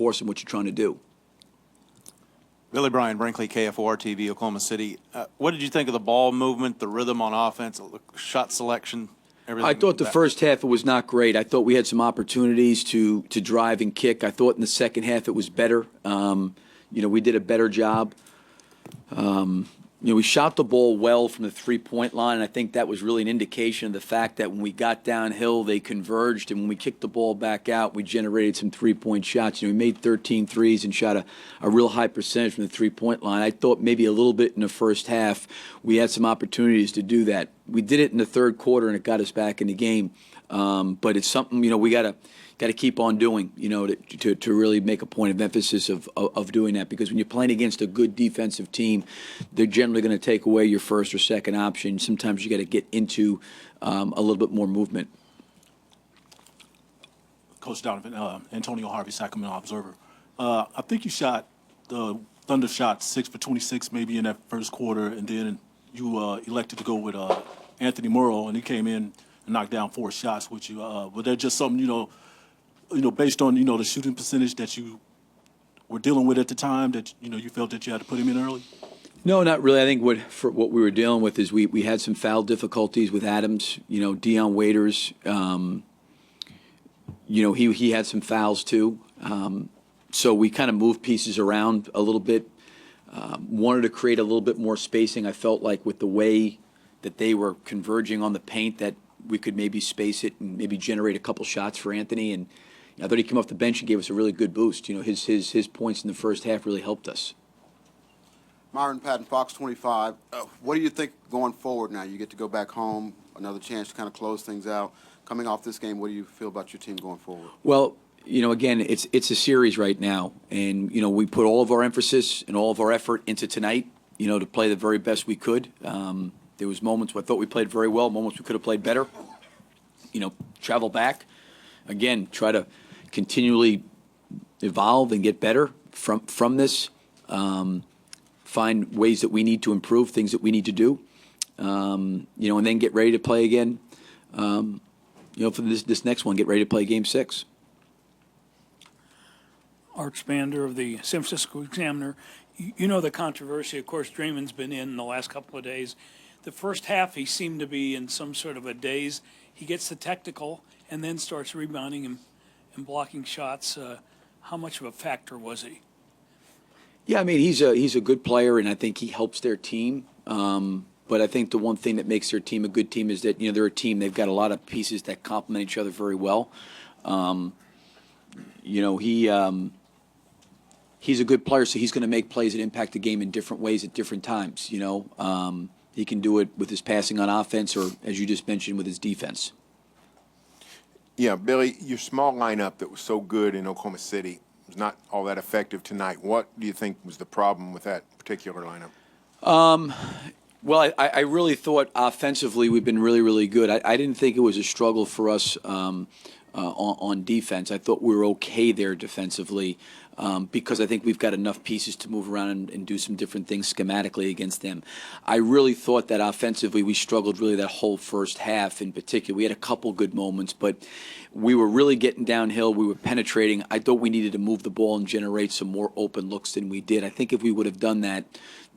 course in what you're trying to do. Billy Bryan, Brinkley, KFOR TV, Oklahoma City. What did you think of the ball movement, the rhythm on offense, shot selection, everything? I thought the first half it was not great. I thought we had some opportunities to drive and kick. I thought in the second half it was better. We did a better job. We shot the ball well from the three-point line, and I think that was really an indication of the fact that when we got downhill, they converged, and when we kicked the ball back out, we generated some three-point shots. We made 13 threes and shot a real high percentage from the three-point line. I thought maybe a little bit in the first half we had some opportunities to do that. We did it in the third quarter, and it got us back in the game. But it's something, we got to keep on doing, to really make a point of emphasis of doing that, because when you're playing against a good defensive team, they're generally going to take away your first or second option. Sometimes you got to get into a little bit more movement. Coach Donovan, Antonio Harvey, Sacramento Observer. I think you shot the Thunder shot 6 for 26 maybe in that first quarter, and then you elected to go with Anthony Morrow, and he came in and knocked down 4 shots with you. Was there just something, based on, the shooting percentage that you were dealing with at the time that, you felt that you had to put him in early? No, not really. I think what we were dealing with is we had some foul difficulties with Adams. Dion Waiters, he had some fouls too. So we kind of moved pieces around a little bit. Wanted to create a little bit more spacing. I felt like with the way that they were converging on the paint that we could maybe space it and maybe generate a couple shots for Anthony. And I thought he came off the bench and gave us a really good boost. His points in the first half really helped us. Myron Patton, Fox 25. What do you think going forward now? You get to go back home, another chance to kind of close things out. Coming off this game, what do you feel about your team going forward? Well, again, it's a series right now. And, we put all of our emphasis and all of our effort into tonight, to play the very best we could. There was moments where I thought we played very well, moments we could have played better. Travel back. Again, try to continually evolve and get better from this. Find ways that we need to improve, things that we need to do. And then get ready to play again. For this next one, get ready to play Game 6. Art Spander of the San Francisco Examiner. The controversy, of course, Draymond's been in the last couple of days. The first half, he seemed to be in some sort of a daze. He gets the technical and then starts rebounding and blocking shots. How much of a factor was he? Yeah, he's a good player, and I think he helps their team. But I think the one thing that makes their team a good team is that, they're a team. They've got a lot of pieces that complement each other very well. He's a good player, so he's going to make plays that impact the game in different ways at different times. He can do it with his passing on offense or, as you just mentioned, with his defense. Yeah, Billy, your small lineup that was so good in Oklahoma City was not all that effective tonight. What do you think was the problem with that particular lineup? Well, I really thought offensively we've been really, really good. I didn't think it was a struggle for us on defense. I thought we were okay there defensively. Because I think we've got enough pieces to move around and do some different things schematically against them. I really thought that offensively we struggled really that whole first half in particular. We had a couple good moments, but we were really getting downhill. We were penetrating. I thought we needed to move the ball and generate some more open looks than we did. I think if we would have done that,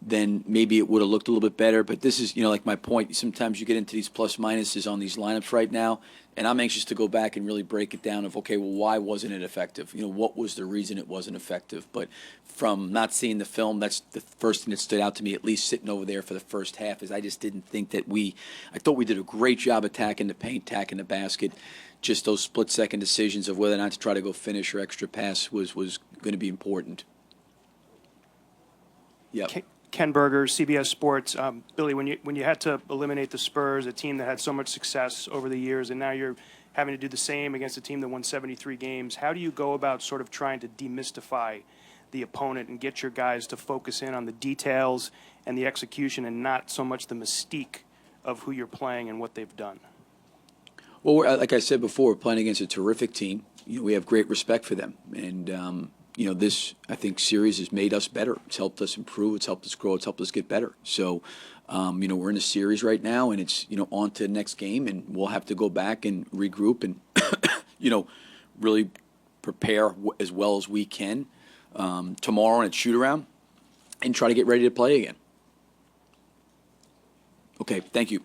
then maybe it would have looked a little bit better. But this is, like my point, sometimes you get into these plus minuses on these lineups right now, and I'm anxious to go back and really break it down of, okay, well, why wasn't it effective? what was the reason it wasn't effective? But from not seeing the film, that's the first thing that stood out to me, at least sitting over there for the first half, is I just didn't think that I thought we did a great job attacking the paint, attacking the basket. Just those split-second decisions of whether or not to try to go finish or extra pass was going to be important. Yep. Ken Berger, CBS Sports. Billy, when you had to eliminate the Spurs, a team that had so much success over the years, and now you're having to do the same against a team that won 73 games, how do you go about sort of trying to demystify the opponent and get your guys to focus in on the details and the execution and not so much the mystique of who you're playing and what they've done? Well, like I said before, we're playing against a terrific team. We have great respect for them, and this, I think, series has made us better. It's helped us improve. It's helped us grow. It's helped us get better. So, we're in a series right now, and it's, on to the next game, and we'll have to go back and regroup and, really prepare as well as we can tomorrow in a shoot around and try to get ready to play again. Okay, thank you.